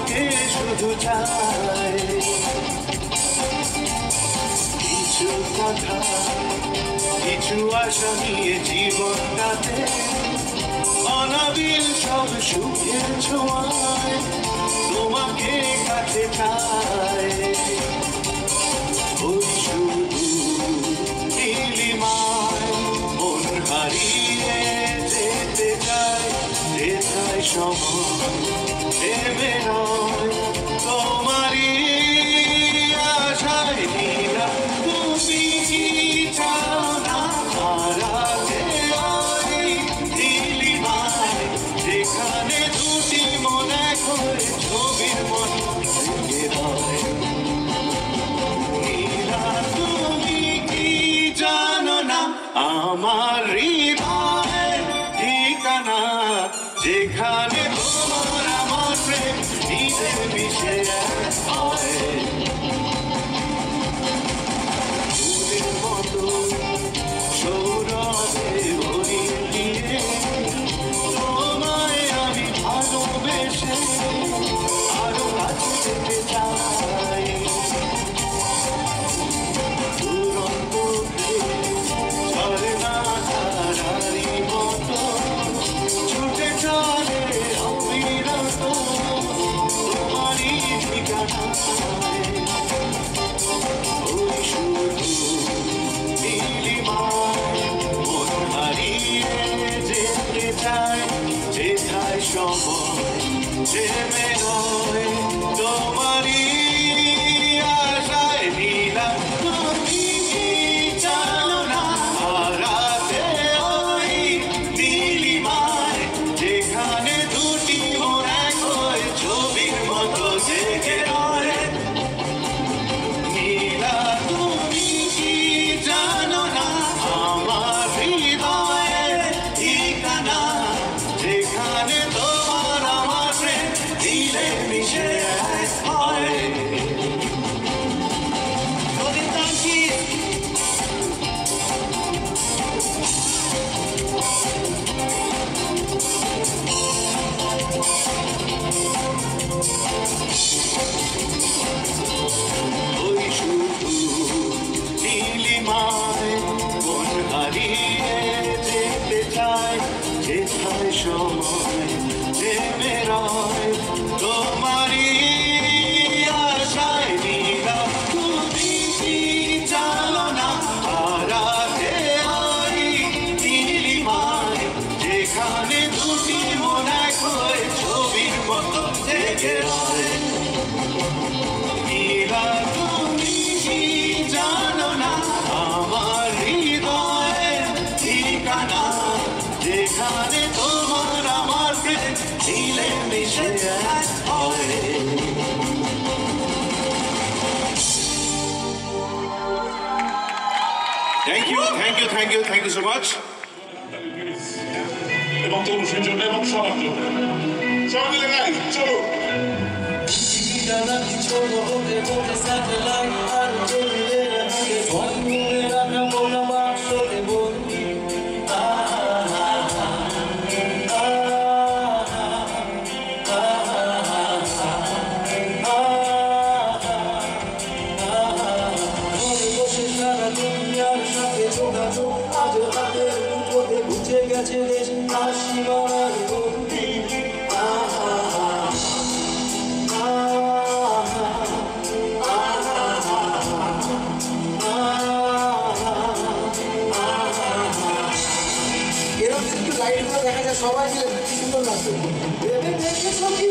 তোমাকে শুধু চাই কিছু কথা কিছু আশা নিয়ে জীবনটাতে অনাবিল সব সুখের ছোঁয়ায় তোমাকে কাছে চাই ওই শুধু নীলিমায় মন হারিয়ে যেতে চাই যেথায় সময় থেমে নয় তোমারই আশায় নীলা তুমি কি চাও না হারাতে ওই নীলিমায় যেখানে দুটি মন এক হয়ে ছবির মতো থেকে রয় নীলা তুমি কি জানো না আমার হৃদয়ের ঠিকানা যেখানে তোমার আমার প্রেম নিজের মিশে হয় ফুলের মতো সৌরভে ভরিয়ে দিয়ে তোমায় আমি ভালোবেসে আরো কাছে যেতে চাই দুরন্ত ঝর্ণা ধারারি মতো ছুটে চলে অবিরত তোমারই ঠিকানায় ওই শুধু নীলিমায় মন হারিয়ে যেতে চাই যেথায় সময় থেমে রয় তোমারই আশায় নীলা তুমি কি জানো না হারাতে ওই নীলিমায় যেখানে দুটি মন এক হয়ে ছবির মতো জেগে রয় নীলা তুমি কি জানো না আমার হৃদয়ের ঠিকানা যেখানে তোমার আমার প্রেম দিলে মিশে এক হয় নদীর তাঙ্কি ওই শুধু নীলিমায় মন হারিয়ে যেতে চাই যেথায় সময় থেমে রয় তোমারই আশায় নীলা তুমি কি জানো না হারাতে ওই নীলিমায় যেখানে দুটি মন এক হয়ে ছবির মতো থেকে রয় নীলা তুমি কি জানো না আমার হৃদয়ের ঠিকানা যেখানে তোমার আমার প্রেম দিলে মিশে এক হয় Thank you so much. এবং তরুষের জন্য এবং সবার জন্য সবাই মিলে গাই চলো গেছে দেশ সীমানার গন্ডি এরকম একটু লাইটগুলো দেখা যায় সবাই মিলে কি সুন্দর লাগছে ভেবে দেখেছো কি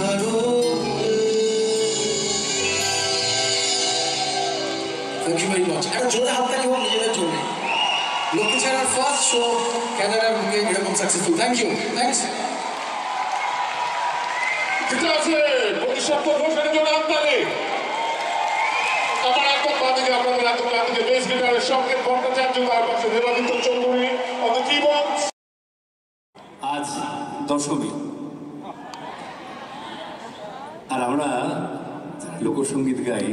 Thank you very much. একটা জোরে হাততালি হোক নিজেদের জন্য। লক্ষ্মী ছাড়ার ফার্স্ট শো ক্যানাডার বুকে এরকম সাকসেসফুল। Thank you, thanks. ঠিক আছে, প্রতিশব্দ ঘোষণার জন্য হাততালি। আমার একদম বাদিকে আপনাদের একদম বাদিকে বেস গিটারের সঙ্গে ভট্টাচার্য, তার পাশে Debaditya Chowdhury on the keyboards. আজ দশমী, আর আমরা লোকসঙ্গীত গাই,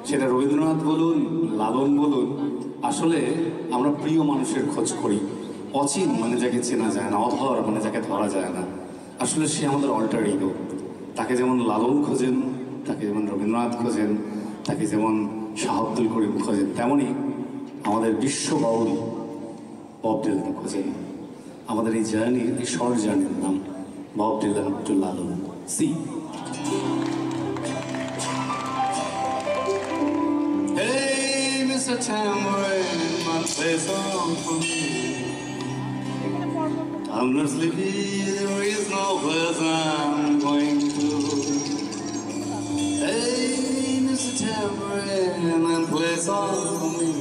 সেটা রবীন্দ্রনাথ বলুন, লালন বলুন, আসলে আমরা প্রিয় মানুষের খোঁজ করি। অচিন মানে যাকে চেনা যায় না, অধর মানে যাকে ধরা যায় না, আসলে সে আমাদের অল্টার ইগো। তাকে যেমন লালন খোঁজেন, তাকে যেমন রবীন্দ্রনাথ খোঁজেন, তাকে যেমন শাহ আব্দুল করিম খোঁজেন, তেমনই আমাদের বিশ্ব বাউল বব ডিলান খোঁজেন। আমাদের এই জার্নির, এই শর্ট জার্নির নাম বব ডিলান টু লালন। সি Hey, Mr. Tambourine, my play song for me. I'm not sleepy, there is no place I'm going to. Hey, Mr. Tambourine, and play song for me.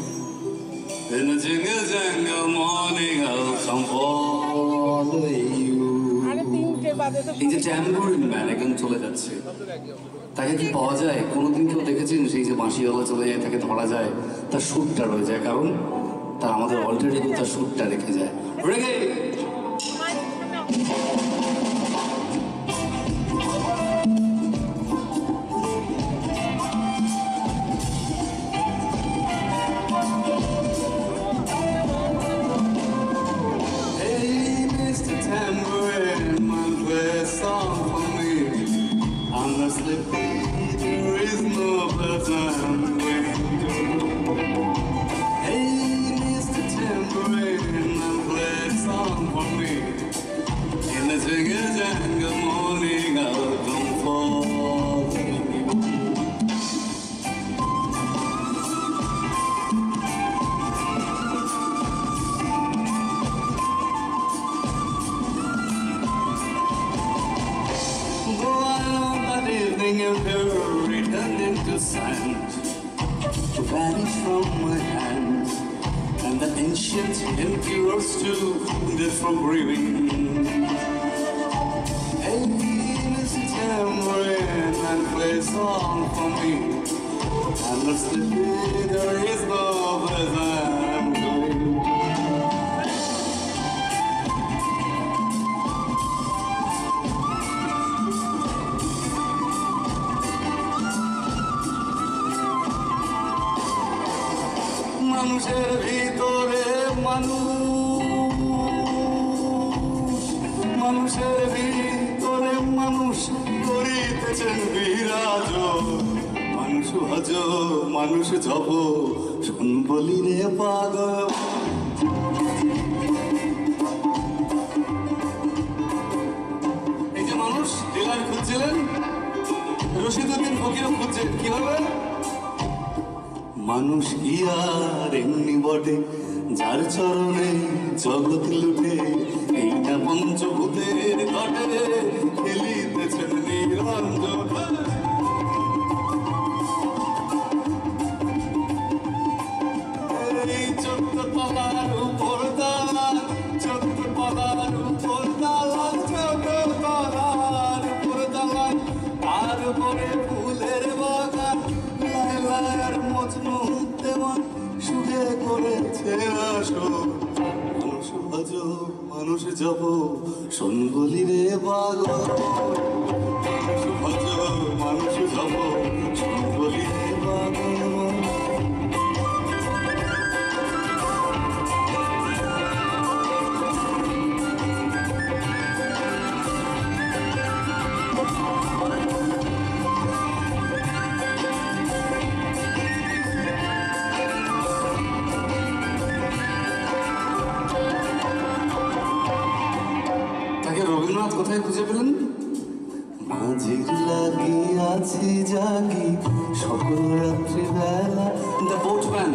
In the jingle jangle morning, I'll come follow you. এই যে ট্যাম্বুরিন man এখন চলে যাচ্ছে, তাকে কি পাওয়া যায়? কোনোদিন কেউ দেখেছেন সেই যে বাঁশিওয়ালা চলে যায়, তাকে ধরা যায়, তার সুরটা রয়ে যায়, কারণ তার আমাদের অলরেডি তার সুরটা রেখে যায়। রেগে there is no place I'm going to. Hey, Mr. Tambourine, and play a song for me. In the jingle jangle morning, I'll come for you. Ever turned into sand to vanish from my hand, and the ancient empty roads too dead from breathing. Hey, Mr. Tambourine, and play a song for me. I'm not sleeping, there is no place I'm going to. মানুষের ভিতরে মানুষ, মানুষের ভিতরে মানুষ করিতেছেন বিরাজ। মানুষ ভজ, মানুষ জপ, শোন বলি রে পাগল। এই যে মানুষ ডিলার খুঁজছিলেন, রশিদুদ্দিন ফকিরও খুঁজছেন, কি হবে? মানুষ কি আর এমনি বটে, যার চরণে জগৎ লুটে, এই না পঞ্চভূতের ঘটে খেলিতেছেন নিরঞ্জন। এই 14 তলার উপর দালান, 14 তলার উপর দালান, 14 তলার উপর দালান, তার উপরে ফুলের বাগান, লায়লার মজনু দেওয়ান সুখে করেছে আসো। মানুষ ভজ, মানুষ জপ, শোন বলি রে পাগল। মানুষ ভজ, মানুষ জপ, শোন বলি রে পাগল। রবীন্দ্রনাথ কোথায় খুঁজে পেলেন? মাঝির লাগিয়াছি জাগি সকল রাত্রি বেলা। দ্য বোটম্যান,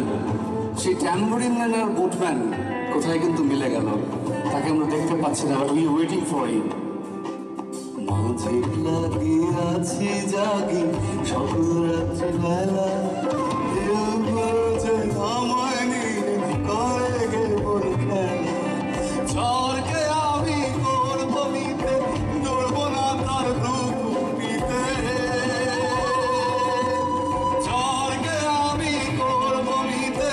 সেই ট্যাম্বুরিন ম্যান আর বোটম্যান কোথায় কিন্তু মিলে গেল, তাকে আমরা দেখতে পাচ্ছি না, উই ওয়েটিং ফর হিম। মাঝে লাগিয়ে আছি জাগি সকল রাত্রি বেলা আমায় নিয়ে করে গে বল খেলা ঝড়কে আমি করব নিতে দৌড়বো না তার রূপিতে ঝড়কে আমি করব নিতে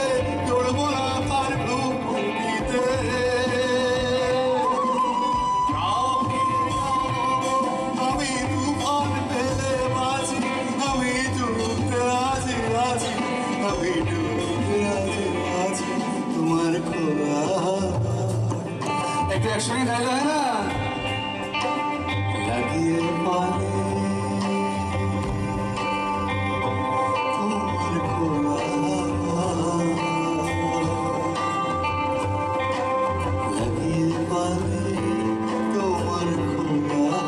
দৌড়বো না তার রূপিতে আমি তুফান পেলে বাঁচি আমি ডুবতে আছি আছি আমি ডুবতে আছি তোমার খোলা একটু একসঙ্গে গাইলে হয় না লাগিয়ে পালে তোমার খোলা লাগিয়ে পালে তোমার খোলা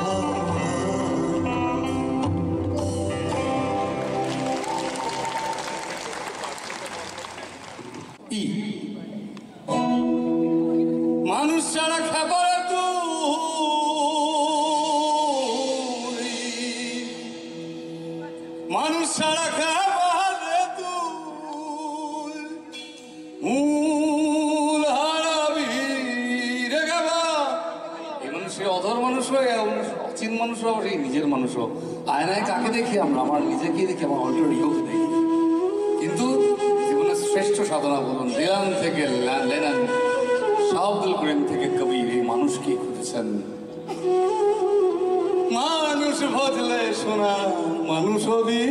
ই মানুষ ছাড়া খাবার তুই মানুষ ছাড়া খাবার তুই মূল হারাবি রে গাবা এই মানুষের অধর মানুষ হয়ে অচিন মানুষ হোক সেই নিজের মানুষ হোক আয়নায় কাকে দেখি আমরা আমার নিজেকেই দেখি আমার অলরেডি ইগোকে দেখি কিন্তু জীবনের শ্রেষ্ঠ সাধনা বলুন দিলান থেকে লেনান শাহাবুল করিম থেকে কবির এই মানুষকে খুঁজেছেন মানুষ বদলে শোনা মানুষ হবি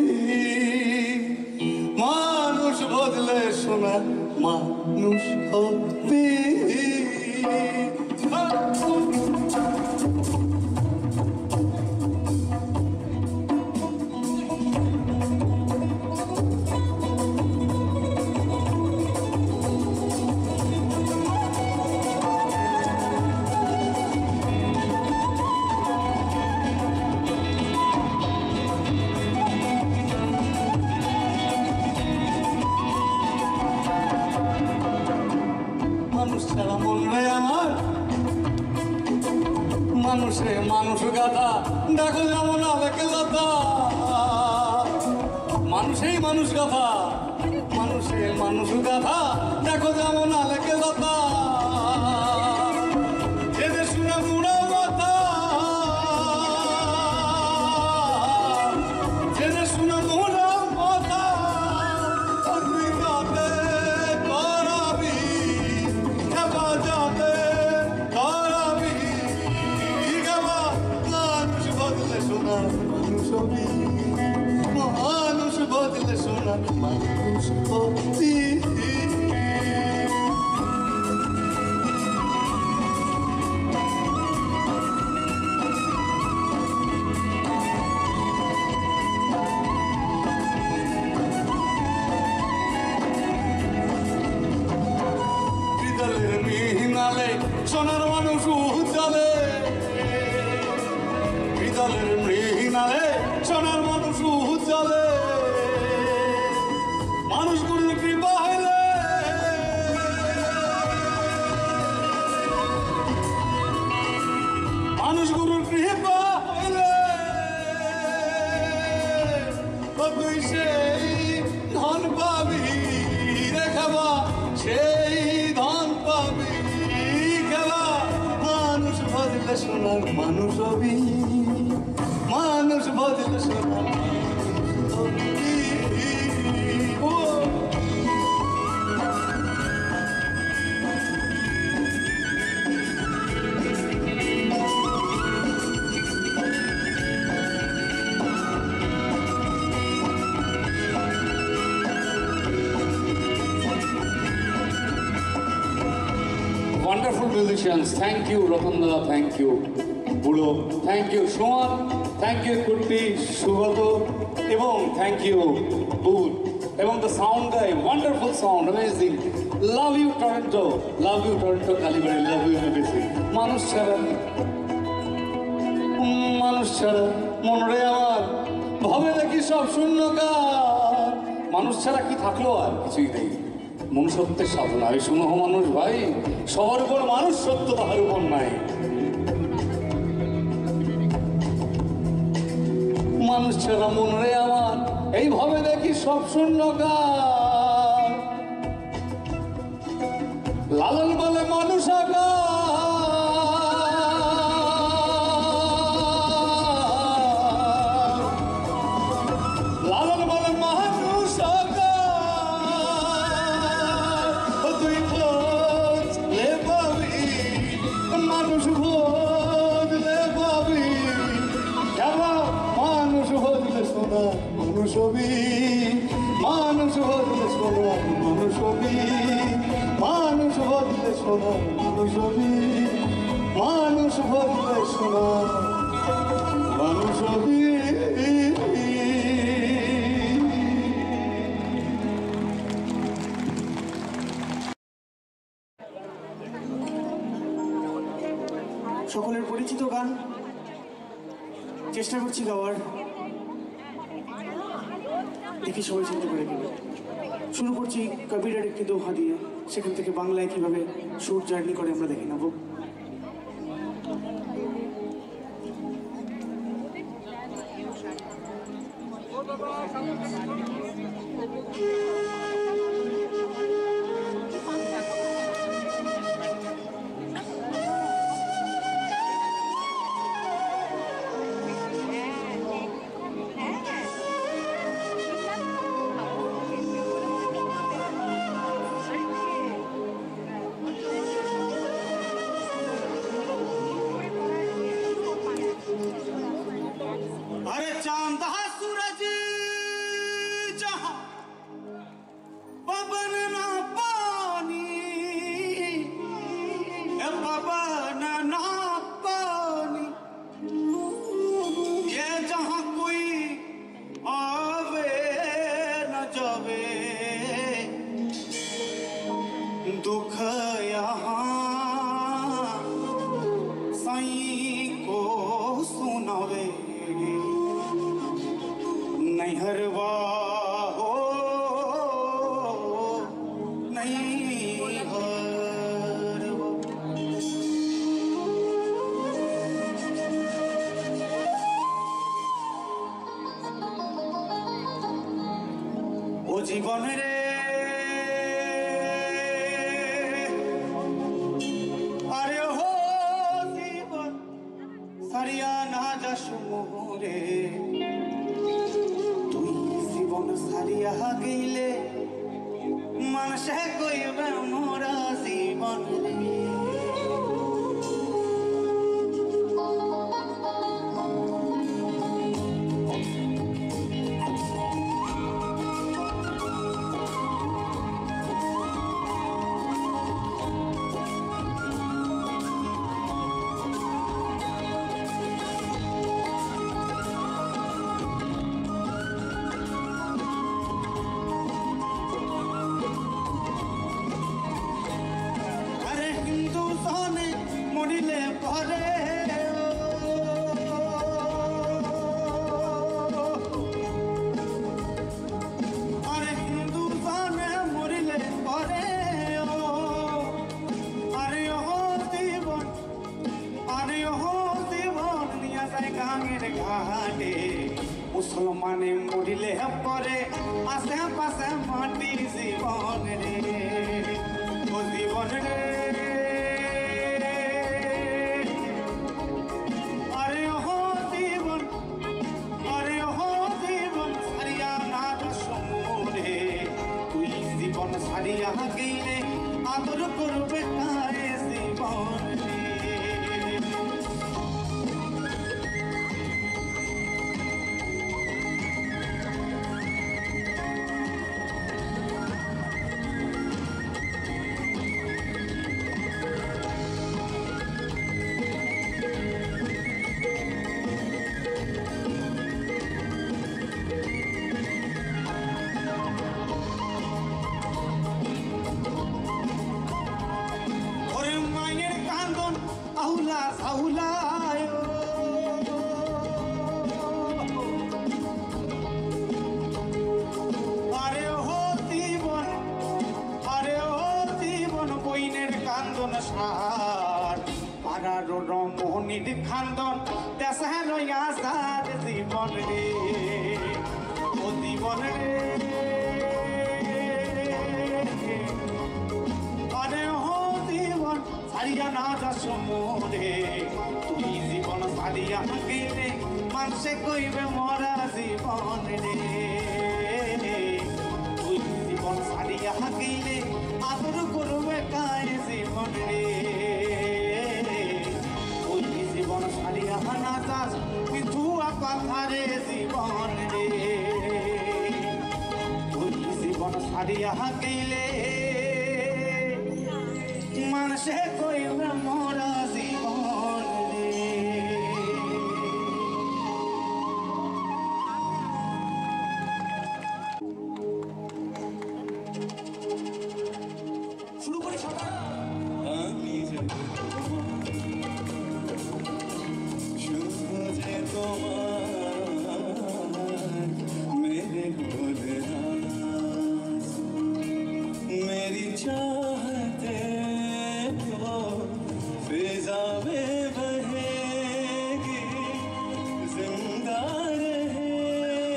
মানুষ বদলে শোনা মানুষ হবি মানুষ ছাড়া মন রে আমার মানুষে মানুষ গাথা দেখো যেমন আলেকে লতা মানুষেই মানুষ গাথা মানুষে মানুষ গাথা দেখো যেমন আলেকে লতা এদের শুনে মুড়া মাথা এদের শুনে মুড়া মাথা তুই গাতে করাবি হেফাজতে করাবি গাবা মানুষ বদলে শোনা মানুষ হবি মানুষ বদলে শোনা মানুষ হবি বিদলের মিহিনালে সোনার মানুষ উজ্জ্বলে বিদলের মিহিনালে সোনার মানুষ উজ্জ্বলে মানুষ গুরুর কৃপা হইলে মানুষ গুরুর কৃপা হইলে তুই সেই ধন পাবি রেখাবা সেই ধন পাবি খেলা মানুষ বদলে শোনার মানুষ হবি মানুষ বদলে শোনার মানুষ হবি ও wonderful musicians. Thank you, Ratanda. Thank you, Bulo. Thank you, Shoman. Thank you, Kurti, Shugato. Ebong, thank you, Bud. Ebong the sound guy, wonderful sound, amazing. Love you, Toronto. Love you, Toronto, Calibari. Love you, ABC. Manush Chara. Manush Chara. Monre amar. Bhabe দেখি সব শূন্যকার মানুষ ছাড়া কি থাকলো আর কিছুই নেই মনুষ্যত্বের সাধনা এই শুনো মানুষ ভাই সবার উপর মানুষ সত্য তাহার উপর নাই মানুষ ছাড়া মন রে আমার এইভাবে দেখি সব শূন্যকার। লালন বলে মানুষ আকার, লালন বলে মানুষ আকার। তুই খোঁজলে পাবি, মানুষ খোঁজলে পাবি। মানুষ হলে শোনা মানুষ হবি, মানুষ হলে শোনা মানুষ হবি, মানুষ হলে শোনা মানুষ হবি, মানুষ হলে শোনা মানুষ হবি। সকলের পরিচিত গান চেষ্টা করছি গাওয়ার, দেখি সবাই চিনতে পারে কিনা। শুরু করছি কবিরের একটি দোহা দিয়ে, সেখান থেকে বাংলায় কিভাবে সুর জার্নি করে আমরা দেখে নেব। अरे चांद सूरज जहां पवन ना पानी, पवन ना पानी, ये जहां कोई आवे न जावे, दुख यहाँ साईं को सुनावे। नैहरवा हो नैहरवा। ओ जीवन रे अरे हो जीवन सारिया ना जासु मोरे, জীবন সারিয়া গেলে মানুষে কইবে মোরা জীবন রে। মরিলে পরে আরে হিন্দু জানে মরিলে পরে আরে ও জীবন, আরে ও জীবন নিয়া যায় গাঙের ঘাটে। মুসলমানে মরিলে পরে আশে পাশে মাটি জীবন রে, ও জীবন রে। সারিয়া গেলে আদর করবে কারে জীবন রে। আহুলা সাহুলায় আরে হো জীবন, আরে ও জীবন বইনের কান্দন সার, পাড়ার রমণীর খান্দন দেশে রইয়া সার জীবন। জীবন রে ও জীবন রে আরে ও জীবন ছাড়িয়া না যাস মোরে তুই জীবন ছাড়িয়া গেলে মানুষে কইবে মরা জীবন রে তুই জীবন ছাড়িয়া গেলে আদর করবে কায় জীবন রে তুই জীবন ছাড়িয়া না যাস মিথুয়া কথারে জীবন রে তুই জীবন ছাড়িয়া গেলে মানুষে কইবে মরা জীবন রে শুরু করি সবাই। আমি যে শুধু যে তোমার মেরে गुलनाज़ मेरी चाहते हो फिजा में बहेगी जिंदा रहेगी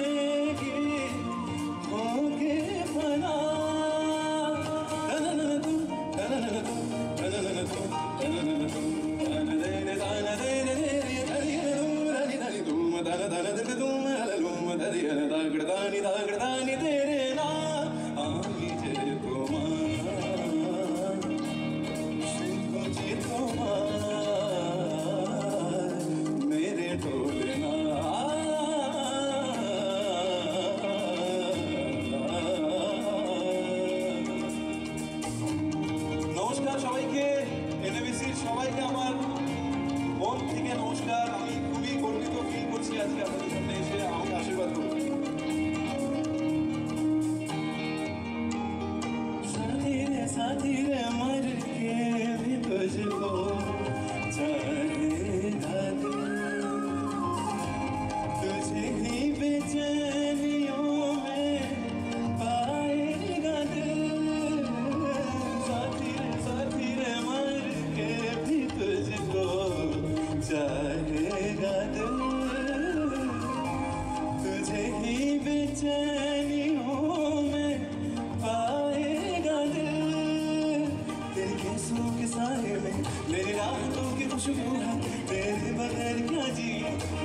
होके फना मेरे ढोलना নমস্কার সবাইকে, এনএবিসির সবাইকে আমার মন থেকে নমস্কার। আমি খুবই গর্বিত ফিল করছি আজকে আপনাদের সামনে এসে আমাকে আশীর্বাদ করুন। साथी रे मर के भी तुझको चाहेगा तुझे ही बेचैनियों में पाएगा दिल। साथी रे मर के भी तुझको चाहेगा दिल तुझे ही बेचैनियों में पाएगा दिल। तेरे केसों के साए में मेरी रातों की खुशबू है, तेरे बगैर क्या जी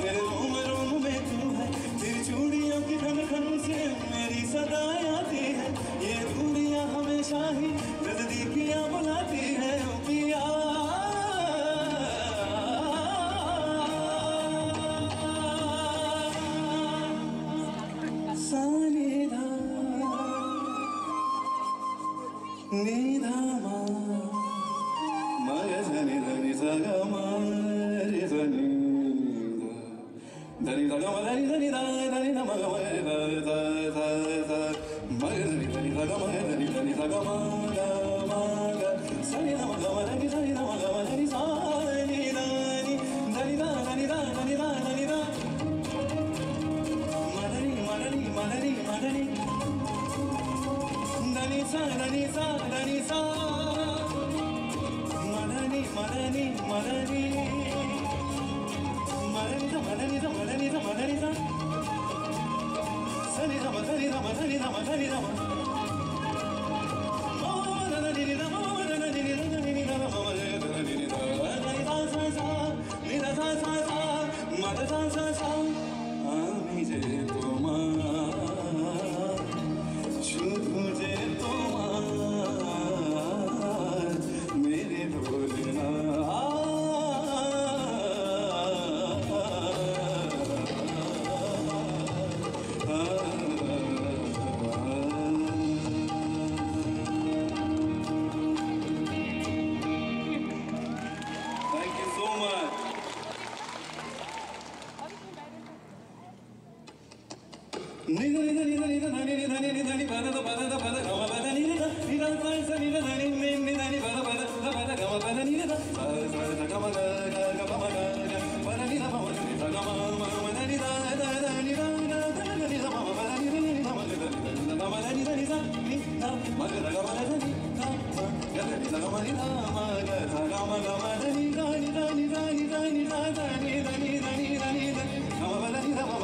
मेरे रोम में तू है। तेरी चूड़ियों की खन खन से मेरी सदाएं आती है, ये दूरियां हमेशा ही नजदीकियां बुलाती है। ओ पिया सानिधा निधामा मगजनि धनि सगमा रे धनि धनि सगमा धनि धनि धनि नमः मगजनि धनि सगमा धनि धनि सगमा मग सनि नमः धनि धनि नमः धनि सानि धनि धनि धनि धनि धनि मदनि मदनि मदनि मदनि धनि सा धनि सा धनि सा मदनि मदनि मदनि मदनि सा मदनि सा मदनि सा मदनि सा सनि सा मदनि सा मदनि सा मदनि सा আমি যে তোমার শুধু যে তোমার মেরে ঢোলনা Thank you so much. Ni ni ni ni ni ni ni ni ni ni ni pada pada pada gama pada ni ni ni da sa sa ni da ni ni ni ni pada pada pada gama pada ni da sa sa sa gama ga ga pada ni da pada ni da gama ma ma ni da da da ni da da da ni da ma pada ni ni ni da ma da da ma da ni da ni da ni da ma da gama da ni da ga ni da gama ni da ma ga sa gama gama da ni da ni da ni da ni da ni da da ni da ni da ni da ni da gama pada ni da ma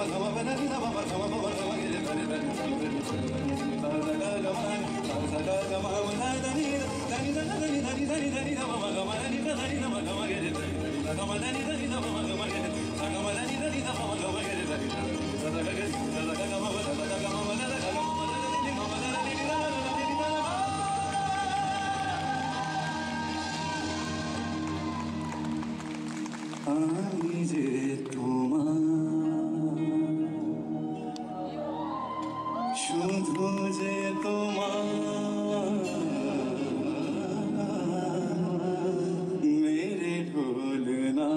শুধু যে তোমার মেরে ঢোল না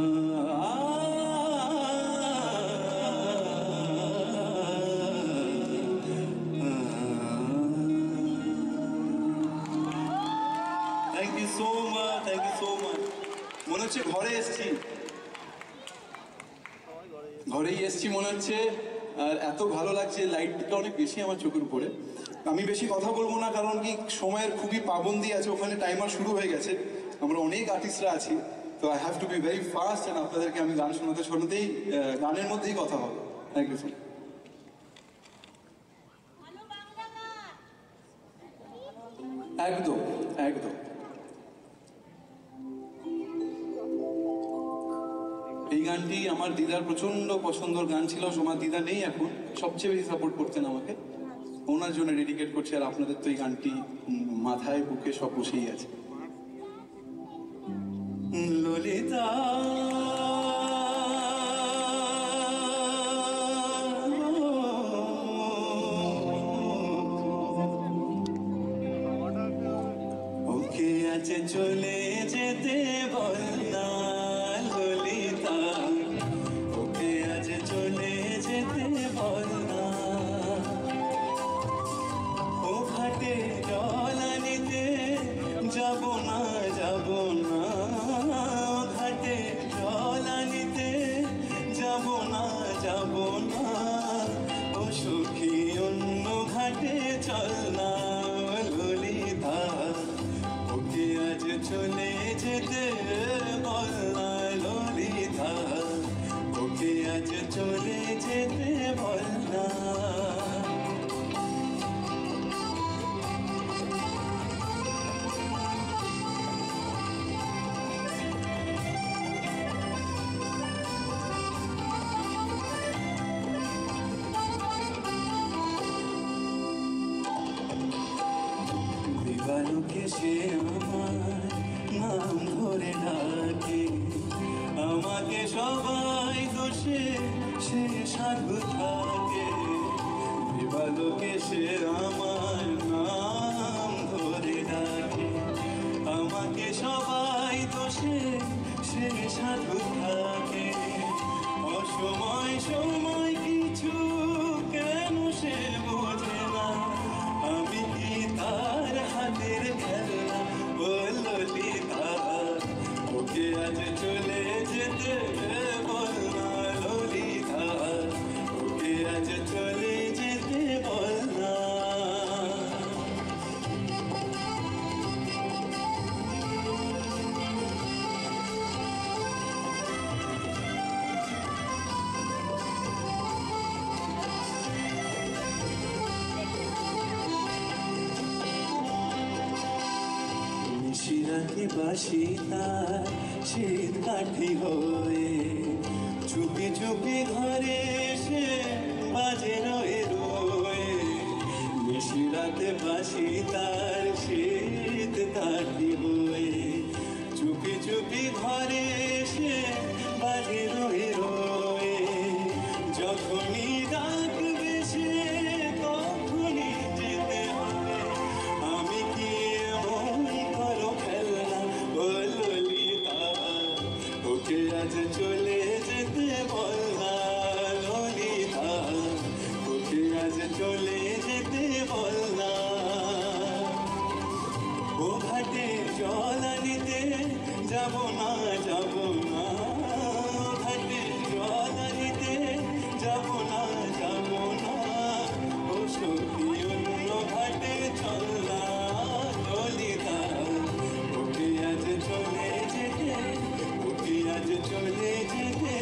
thank you so much, thank you so much. মনে হচ্ছে ঘরে এসছি, ঘরেই এসছি মনে হচ্ছে। আর এত ভালো লাগছে, লাইটটা অনেক বেশি আমার চোখের উপরে। আমি বেশি কথা বলবো না, কারণ কি সময়ের খুবই পাবন্দি আছে, ওখানে টাইমার শুরু হয়ে গেছে, আমরা অনেক আর্টিস্টরা আছি, তো I have to be very fast. And আপনাদেরকে আমি গান শোনাতে শোনাতেই গানের মধ্যেই কথা হবে। Thank you so much. একদম একদম। এই গানটি আমার দিদার প্রচন্ড পছন্দের গান ছিল। আমার দিদা নেই এখন, সবচেয়ে বেশি সাপোর্ট করতেন আমাকে, ওনার জন্য ডেডিকেট করছি। আর আপনাদের তো এই গানটি মাথায় বুকে সব বসেই আছে। ললিতা ওকে আছে চলে যেতে বল না, ললিতা ওকে আজ চলে যেতে বল না। ও ঘাটে জল আনিতে যাব না, যাব না, ঘাটে জল আনিতে যাব না, যাব না। ও সখী অন্য ঘাটে চল না, ললিতা ওকে আজ চলে যেতে বল না, ললিতা ওকে আজ চলে যেতে বল না। দিবালোকে সে আমার নাম ধরে ডাকে, আমাকে সবাই দোষে সে সাধু থাকে। দিবালোকে সে আমার নাম ধরে ডাকে, আমাকে সবাই দোষে সে সাধু থাকে। অসময় সময় কিছু কেন সে বোঝে না, আমি কি তার হাতের খেলনা। ও ললিতা ওকে আজ চলে যেতে বল না, ললিতা ওকে আজ চলে যেতে বল না। নিশিরাতে বাসি তার শীত কাঠি হয়ে, চুপি চুপি ঘরে এসে বাজে রয়ে রয়ে। নিশিরাতে বাসি তার শীত কাঠি হয়ে, চুপি চুপি ঘরে এসে বাজে রয়ে রয়ে। যখনই ডাকবে সে তখনই যেতে হবে, আমি কি এমন করো খেলনা। ও ললিতা ওকে আজ চলে যেতে বল না, ললিতা ওকে আজ চলে যেতে বল না। ও ঘাটে জল আনিতে যাব না, যাব না, ঘাটে জল আনিতে যাব না, যাব না। ও সখী অন্য ঘাটে চল না, ললিতা ওকে আজ চলে যেতে, ওকে আজ চলে যেতে,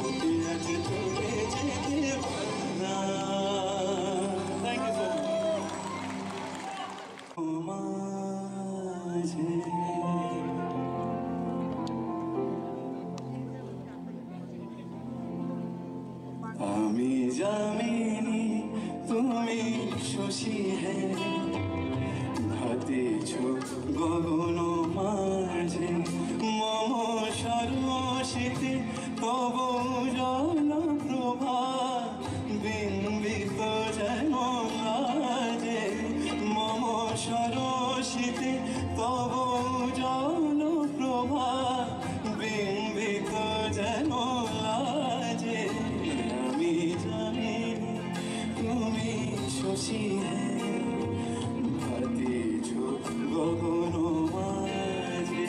ওকে আজ চলে যেতে বল না। Thank you so much. আমি জামিনী তুমি শশী হে, ঘাতেছ গগন মাঝে মম সর্বশীতে তব জল প্রভা বিম্বিত যেন শশী হে ভাতিছ গগন মাঝে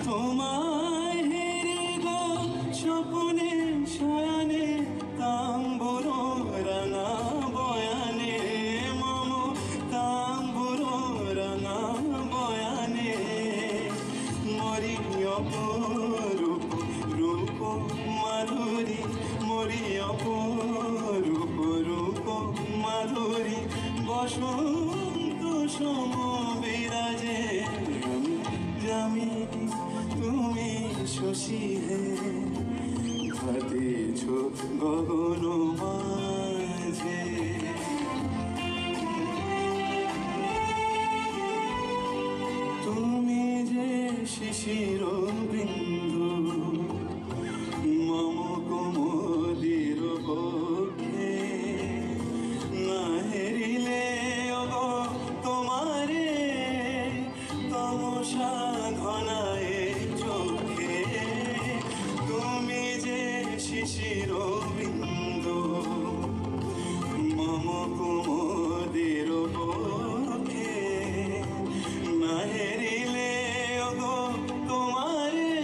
তোমায় হেরে গো স্বপ্নে শয়নে তাম্বুর রাঙা বয়ানে মম তাম্বুর রাঙা বয়ানে মরি অপরূপ রূপ মাধুরী মরি অপরূপ রূপ মাধুরী বসন্ত সম বিরাজে জামিনী তুমি শশী হে ভাতিছ গগন মাঝে তুমি যে শিশির বিন্দু মম কোমলির পক্ষে না হেরিলে অগো তোমারে তমসা ঘনায় চোখে তুমি যে শিশির বিন্দু মম কুমুদের পক্ষে না হেরিলে অগো তোমারে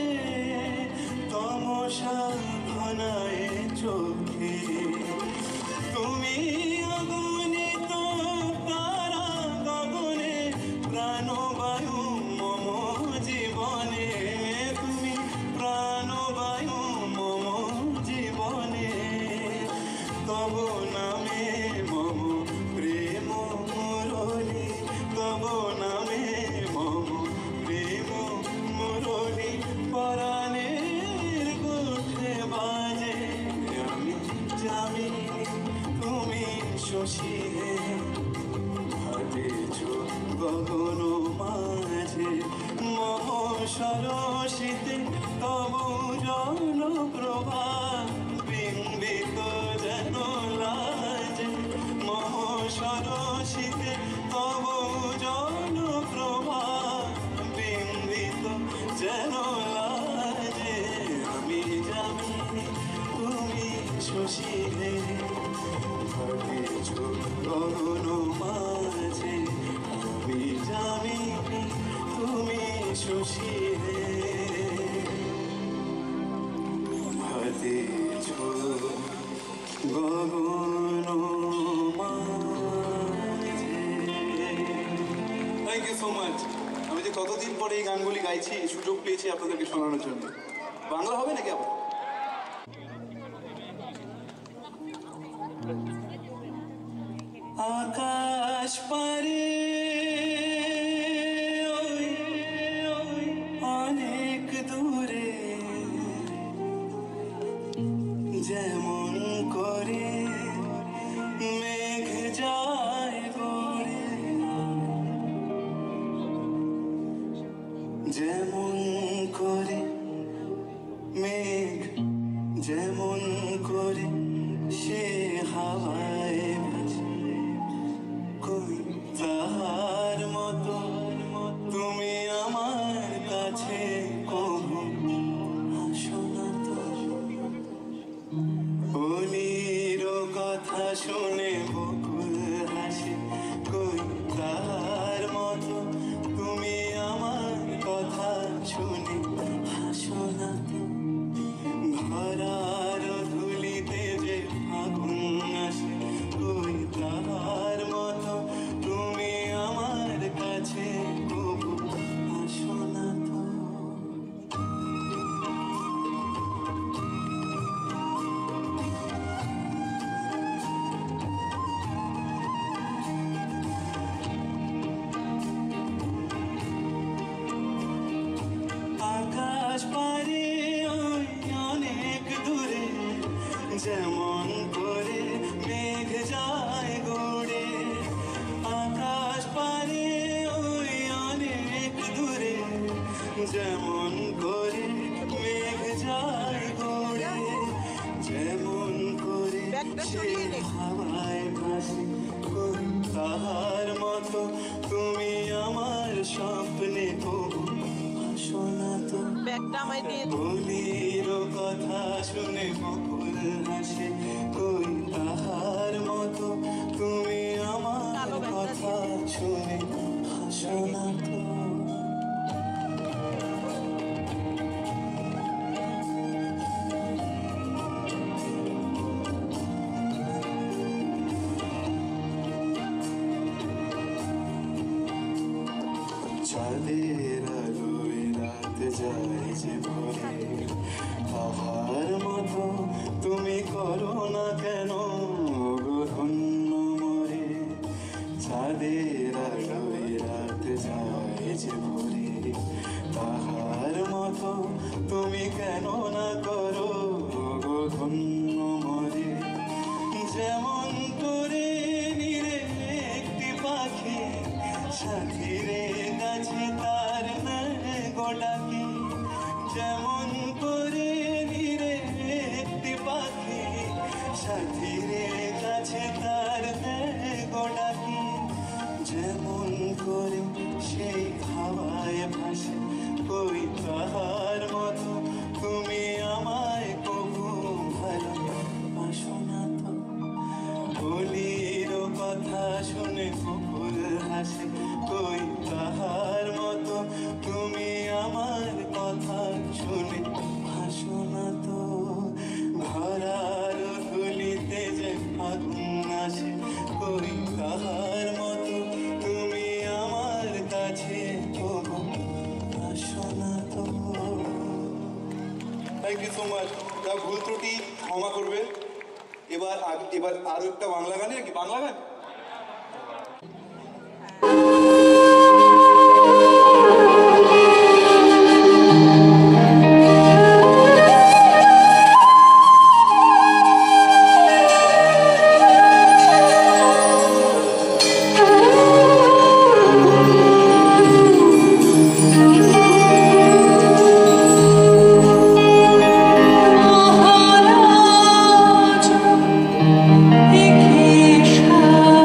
তমসা ঘনায় চোখে তুমি অগণিত তারা গগনে প্রাণবায়ু মম জীবনে তুমি প্রাণবায়ু মম জীবনে তব নামে মম প্রেম মুরলী তব নামে মম প্রেম মুরলী পরাণের গোঠে বাজে আমি জামিনী তুমি শশী হে ভাতিছ গগন মাঝে মহ সরসিতে তব জন প্রভা বিম্বিত যেন লাজে মহ সরসিতে তব জন প্রভা বিম্বিত যেন লাজে আমি জামিনী তুমি শশী হে ভাতিছ গগন মাঝে আমি জামিনী তুমি শশী হে ভাতিছ গগন মাঝে। Thank you so much. আমি যে কতদিন পরে এই গানগুলি গাইছি, সুযোগ পেয়েছি আপনাদেরকে শোনানোর জন্য। বাংলা হবে নাকি আবার? আকাশ পারে অনেক দূরে যেমন করে মেঘ যায় গড়ে যেমন করে মেঘ যেমন করে সে হাওয়ায় ভাসে কই তাহার মতো তুমি আমার কাছে কহো আসো না তো অনির কথা শুনে বকুল হাসে কই তাহার মতো তুমি আমার কথা শুনে হাসো না তো ধরার ধুলিতে যে ফাগুন আসে কই তাহার মতো তুমি আমার কাছে কবু আসো না তো আকাশ পারে অনেক দূরে যেমন করে মেঘ যায় গড়ে আকাশ পারে অনেক দূরে যেমন করে মেঘ যায় গড়ে যেমন হাওয়ায় ভাসে কই তাহার মতো তুমি আমার স্বপ্নে তবু আসো না তো বলির কথা শুনে বকুল হাসে কই তাহার মতো তুমি আমার কথা শুনে হাসো না তো চাঁদের আলোয় রাত যায় যে ভরে তাহার মতো তুমি করো না কেন গো ধন্য মরে চাঁদের আলোয় রাত যায় যে ভরে তাহার মতো তুমি কেন না করো গো ধন্য মরে যেমন করে নিরে একটি পাখি সাথীরে কাছে তার গোডাকি যেমন করে নিরে একটি পাখি সাথীরে কাছে তার গোডাকি যেমন করে সেই হাওয়ায় ভাসে কই তাহার মতো তুমি আমায় কবু ভালোবাসো না তো বলির কথা শুনে কুকুর হাসে কই তাহার মতো তুমি আমার কথা শুনে হাসো না তো ধরার ধুলিতে যে আগুন আসে কই তাহার মতো তুমি আমার কাছে তবু আসো না তো। Thank you so much. যা ভুল ত্রুটি ক্ষমা করবেন। এবার আরো একটা বাংলা গানে কি বাংলা গান Iki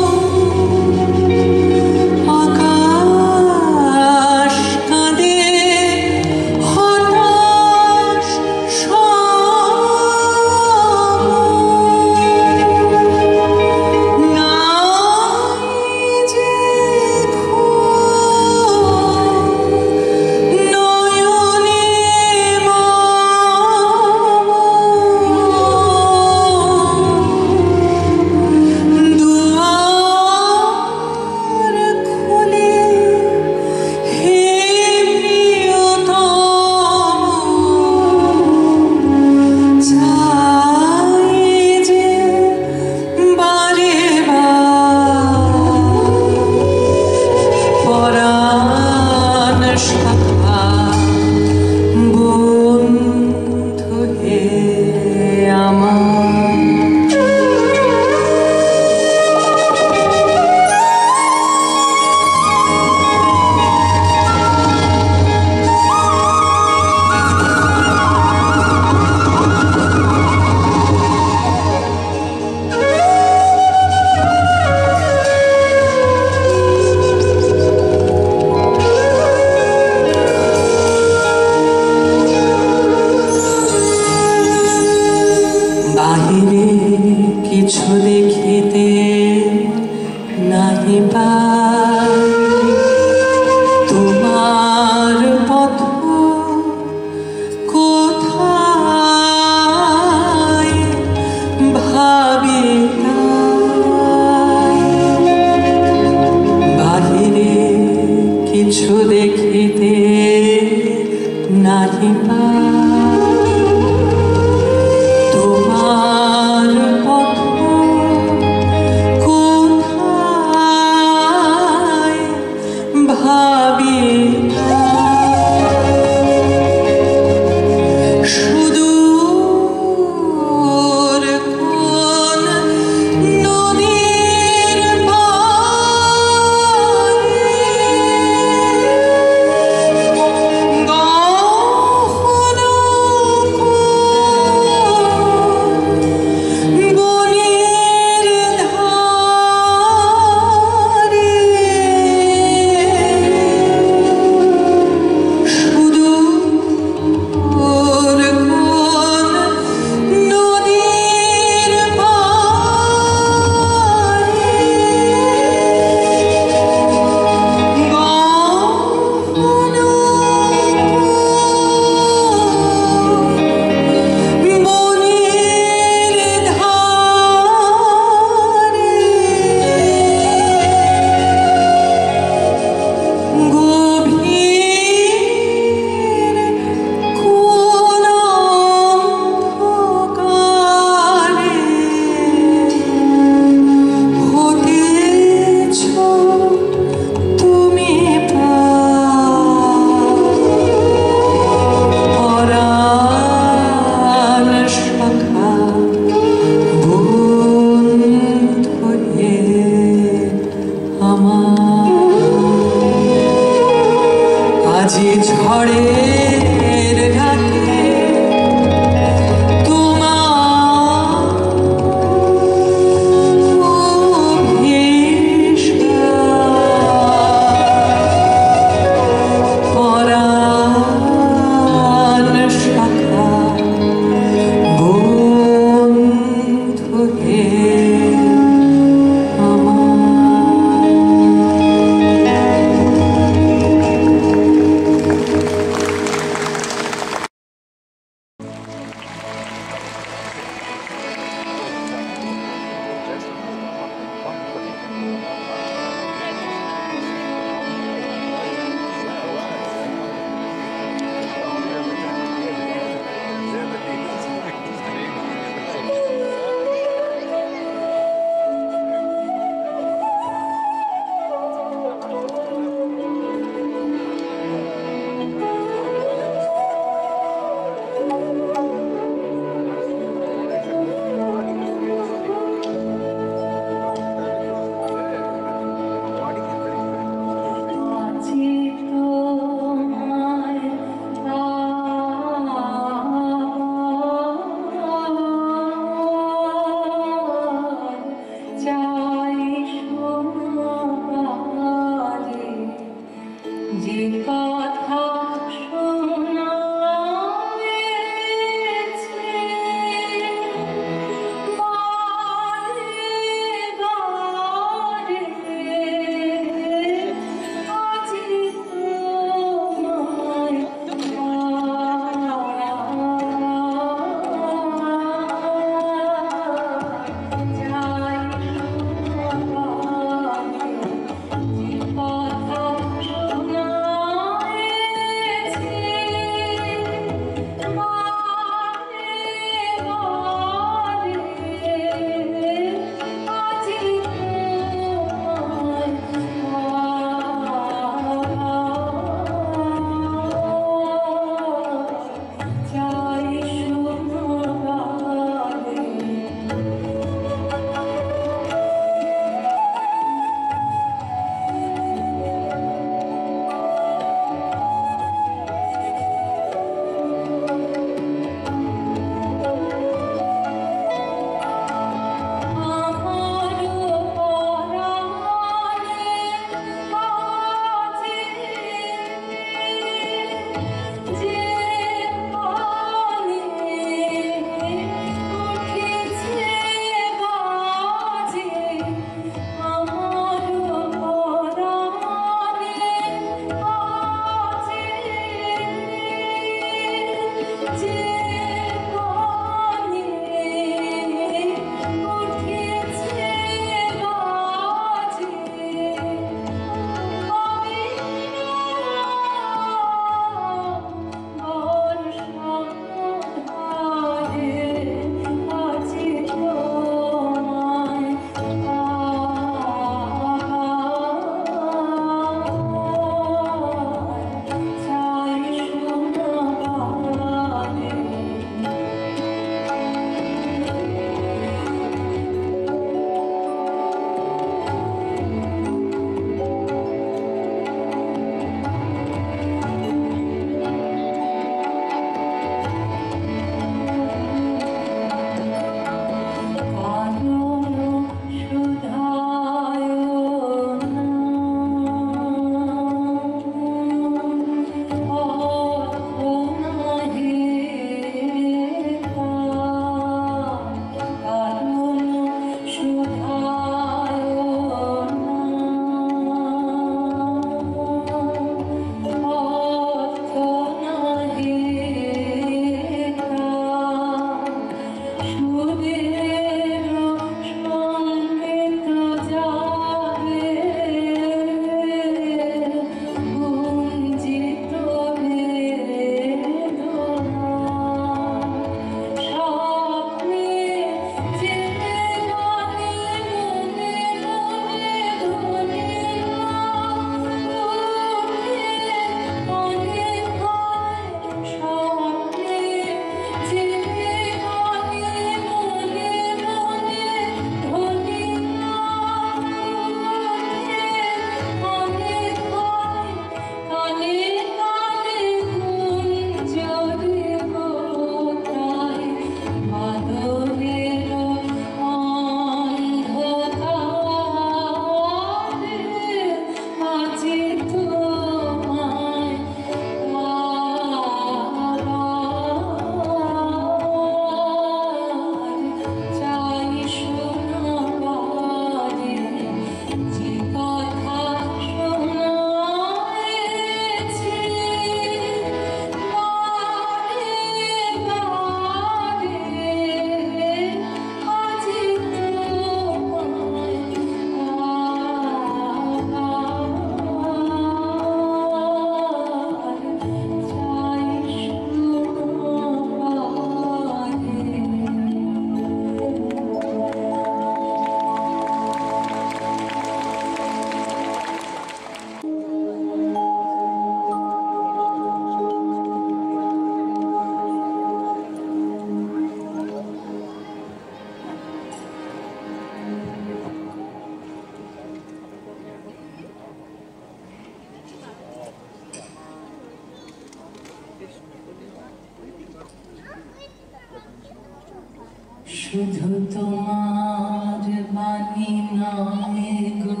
শুধু তোমার বাণী নয় গো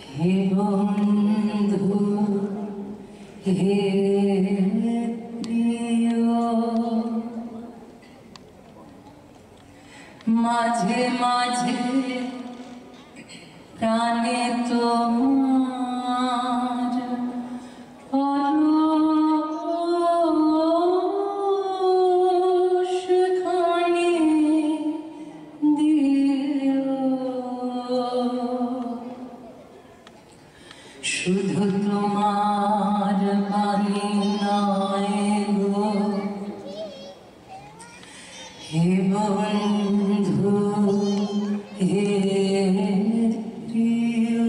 হে বন্ধু হে প্রিয়, মাঝে মাঝে প্রাণে তোমার পরশ খানি দিও, শুধু তোমার বাণী নয় গো হে বন্ধু হে প্রিয়।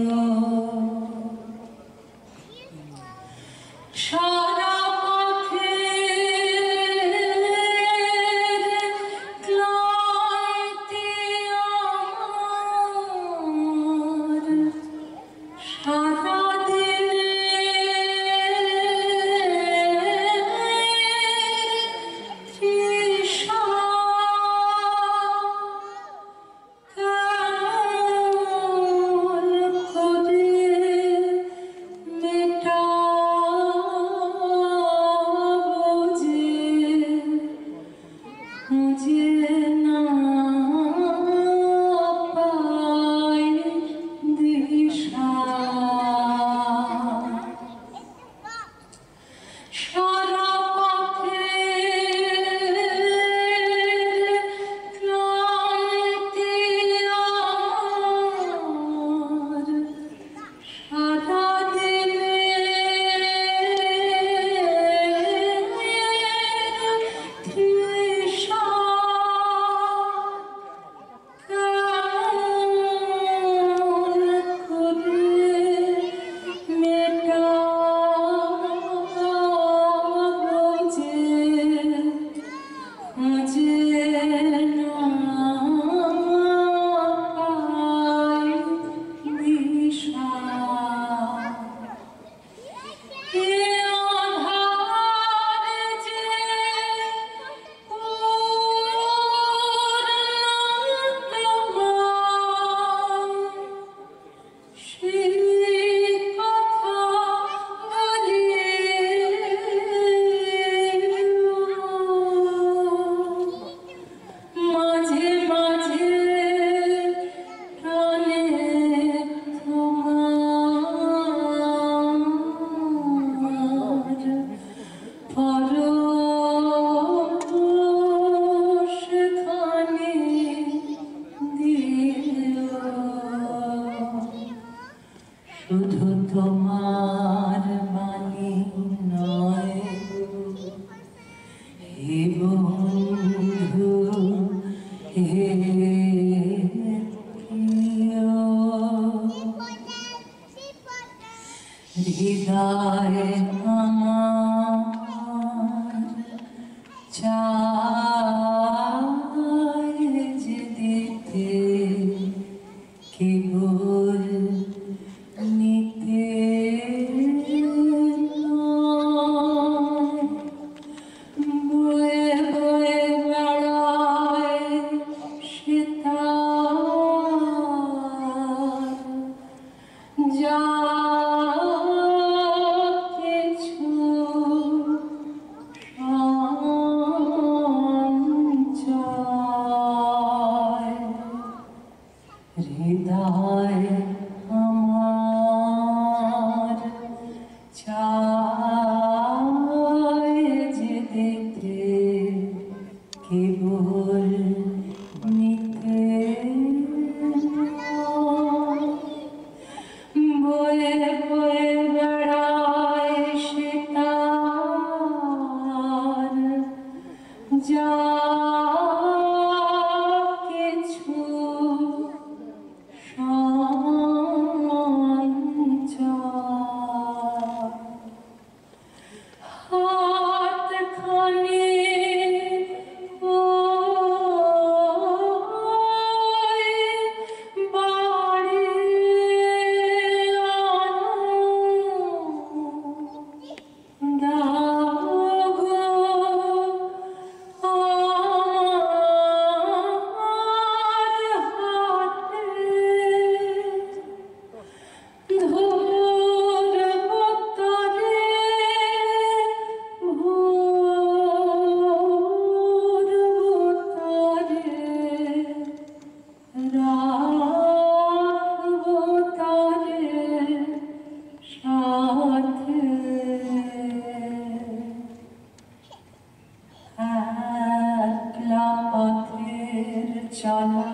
চলা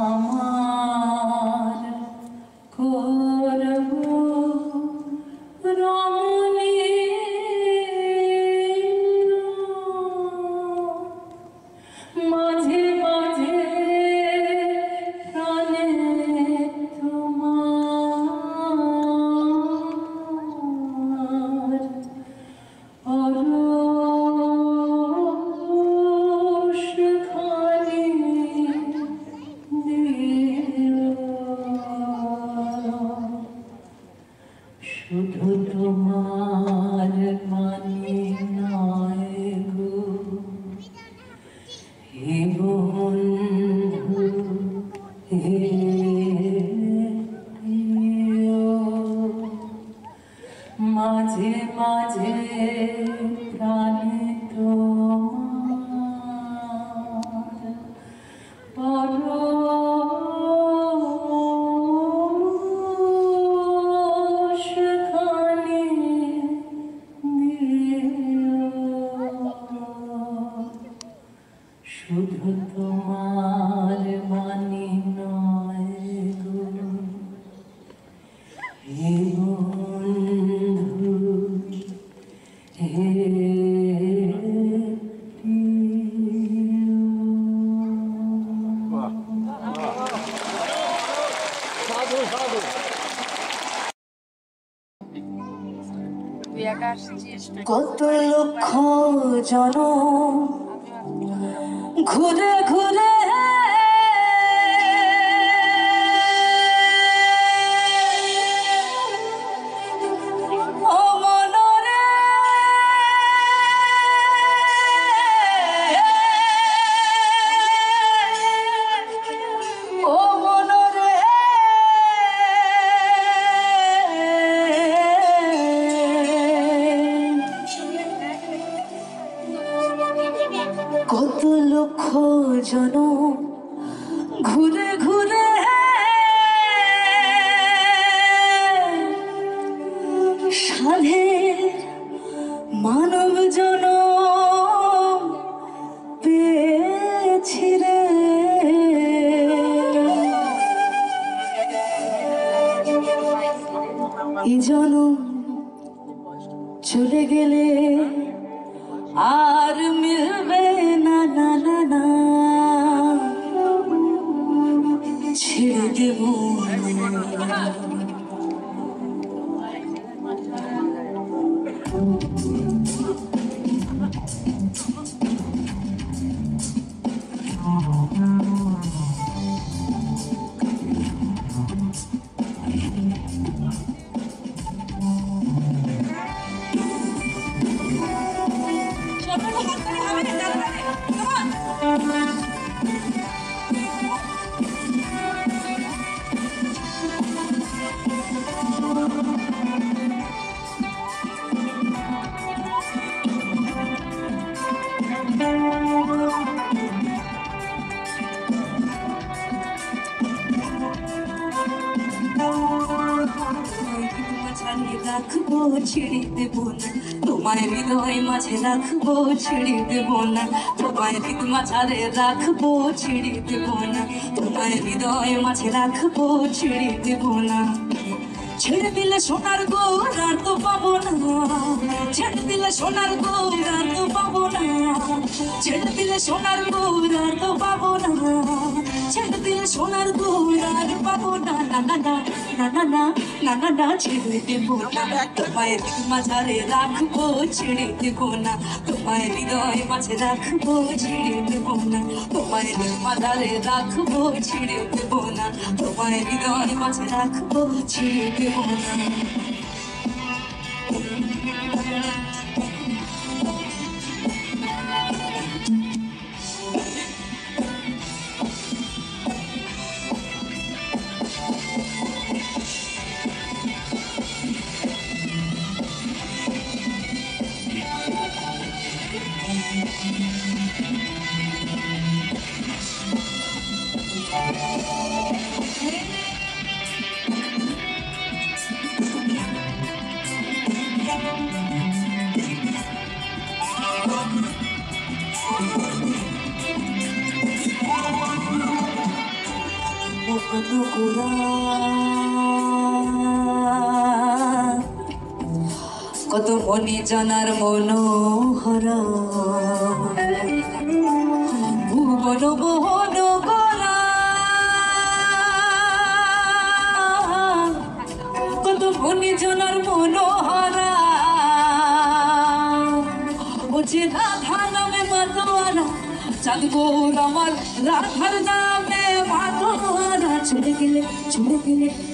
আমার করব মাঝে মাঝে প্রাণে তোমার পরশ খানি দিও শুধু তোমার মানে নয় গো হে বন্ধু হে প্রিয় মাঝে মাঝে প্রাণে তোমার পরশ খানি দিও শুধু তোমার বাণী নয় গো হে বন্ধু হে কত লক্ষ জনম ঘুরে ঘুরে ও মনরে ও মনরে কত লক্ষ জনম ঘুরে ঘুরে সাধের মানব জনম পেয়েছি রে এই জনম চলে গেলে আর মিলবে না না না না ছেড়ে দেব রাখবো ছেড়ে দেব না তোমায় হৃদয় মাঝে রাখবো ছেড়ে দেব না তোমায় হৃদয় মাঝারে রাখবো ছেড়ে দেব না তোমায় হৃদয় মাঝে রাখবো ছেড়ে দেব না ছেড়ে দিলে সোনার গৌর আর তো পাবো না ছেড়ে দিলে সোনার গৌর আর তো পাবো না ছেড়ে দিলে সোনার গৌর আর তো পাবো না ছেড়ে দিলে সোনার গৌর আর পাবো না না না না না না না না না না ছেড়ে দেব না তোমায় মাঝারে রাখবো ছেড়ে দেব না তোমায় হৃদয় মাঝে রাখবো ছেড়ে দেব না তোমায় মাঝারে রাখবো ছেড়ে দেব না তোমায় হৃদয় মাঝে রাখবো ছেড়ে দেব না কত গোরা কত মনে জানার মনোহরা ভুবন বহন করা কত মনে জানার মনোহরা ও যে রাধা নামে মাতোয়ারা চাঁদ গৌর আমার রাধার নামে মাতোয়ারা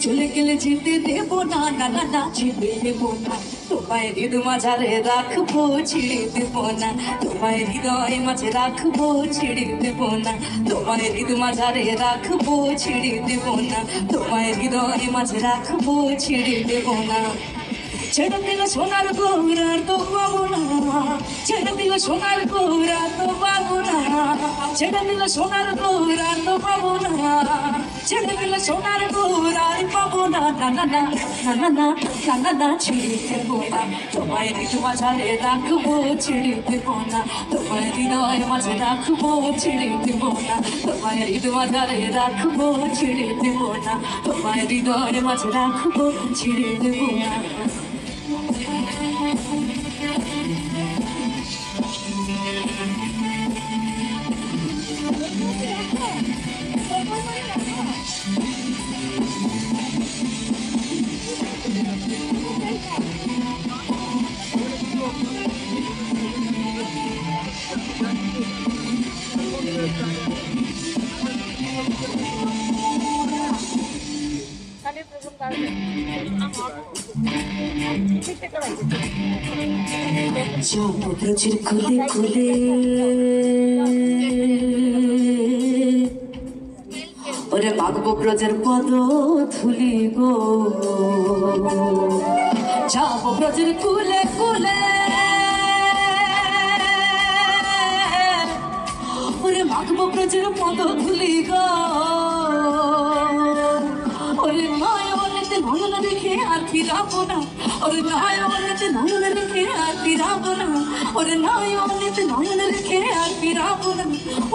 চলে গেলে যেতে দেবো না না না না যেতে দেবো না তোমায় হৃদয় মাঝারে রাখবো ছেড়ে দেবো না তোমায় হৃদয় মাঝে রাখবো ছেড়ে দেবো না তোমায় হৃদয় মাঝারে রাখবো ছেড়ে দেবো না তোমায় হৃদয় মাঝে রাখবো ছেড়ে দেবো না ছেড়ে দিল সোনার গৌরা তো পাবো না ছেড়ে দিল সোনার গৌরা তো পাবো না ছেড়ে দিল সোনার গৌরা তো পাবো না ছেড়ে দিল সোনার গৌরা পাবো না না না না না না না না না না ছেড়ে দেবো না তোমায় হৃদয় মাঝারে রাখবো ছেড়ে দেবো না তোমায় হৃদয় মাঝে রাখবো ছেড়ে দেবো না তোমায় হৃদয় মাঝারে রাখবো ছেড়ে দেবো না তোমায় হৃদয় মাঝে রাখবো ছেড়ে দেবো না ব্রজের খুলে খুলে ওরে মাগবো ব্রজের পদ ধুলি গো যাবো ব্রজের কুলে কুলে ওরে মাগবো ব্রজের পদ ধুলি গো ওরে নয়নেতে নয়ন রেখে আর ফিরাবো না ওরে নয়নেতে নয়ন রেখে আর ফিরাবো না ওরে নয়নেতে নয়ন রেখে আর ফিরাবো না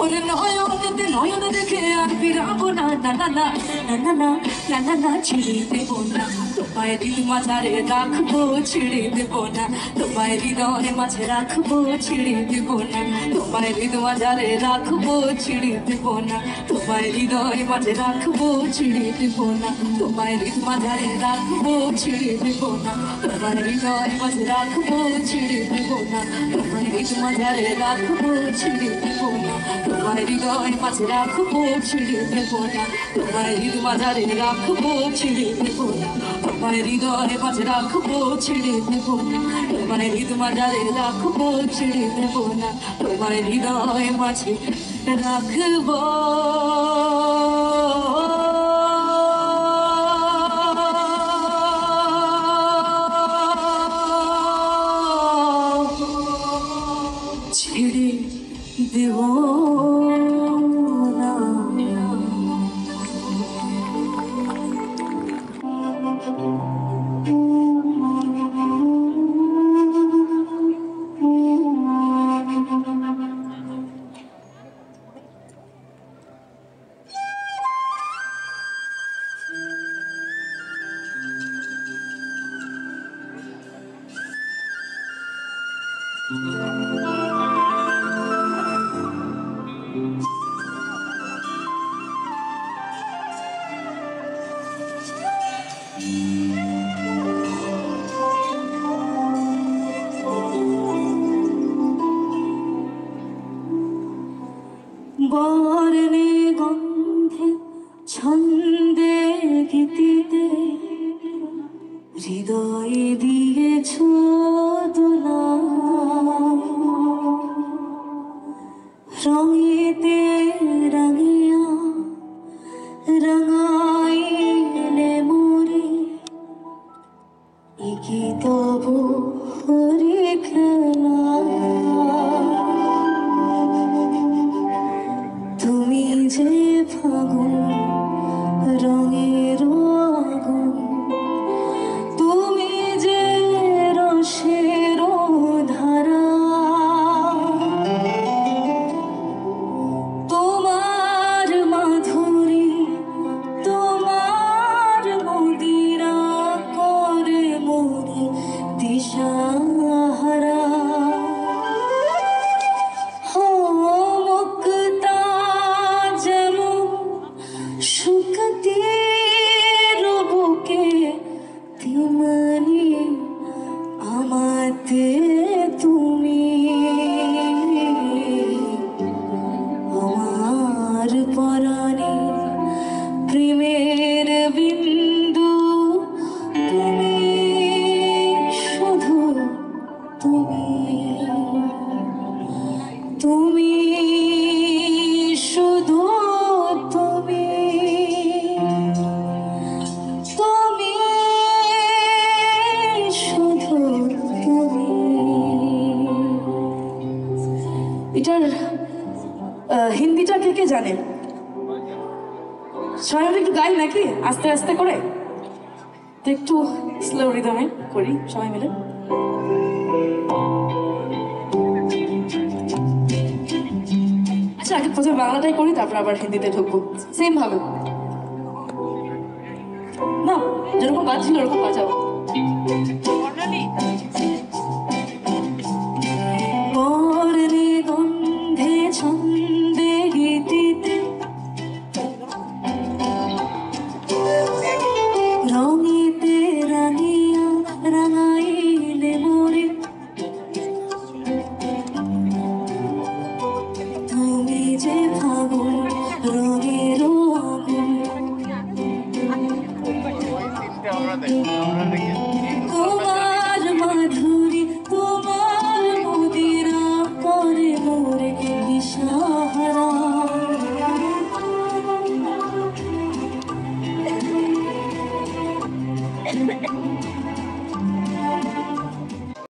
ওরে নয়নেতে নয়ন রেখে আর ফিরাবো না না না না না না না না না না ছেড়ে দেবো না তোমায় হৃদয় মাঝারে রাখবো ছেড়ে দেবো না তোমায় হৃদয় মাঝে রাখবো ছেড়ে দেবো না তোমায় হৃদয় মাঝারে রাখবো ছেড়ে দেবো না তোমায় হৃদয় মাঝে রাখবো ছেড়ে দেবো না তোমায় হৃদয় মাঝারে রাখবো ছেড়ে দেবো না তোমায় হৃদয় মাঝে রাখবো ছেড়ে দেবো না তোমায় হৃদয় মাঝারে রাখবো ছেড়ে দেবো না তোমায় হৃদয় মাঝে রাখবো ছেড়ে দেবো না তোমায় হৃদয় মাঝারে রাখবো ছেড়ে দেবো না তোমায় হৃদয় মাঝে রাখবো ছেড়ে দেবো না তোমায় হৃদয় মাঝারে রাখবো ছেড়ে দেবো না তোমায় হৃদয় মাঝে রাখবো ছেড়ে দেবো না বর্ণে গন্ধে ছন্দে গীতিতে হৃদয় দিয়েছ দোলা রঙেতে রাঙিয়া রাঙাইলে মোরে একি তবু হরে খেলা এটার হিন্দিটা কে কে জানে? সবাই মিলে একটু গাই নাকি আস্তে আস্তে করে? তো একটু স্লো রিদমে করি সবাই মিলে। আচ্ছা আগে প্রথমে বাংলাটাই করি, তারপর আবার হিন্দিতে ঢুকবো সেম ভাবে। না যেরকম বাজছিল ওরকম বাজাও। পরে গন্ধে ছন্দে গীতিতে রঙিতে রাঙিয়া রাঙাইলে মোরে, তুমি যে ফাগুন রঙের আগুন, তোমার মাধুরী তোমার মদিরা করে মোরে দিশাহারা।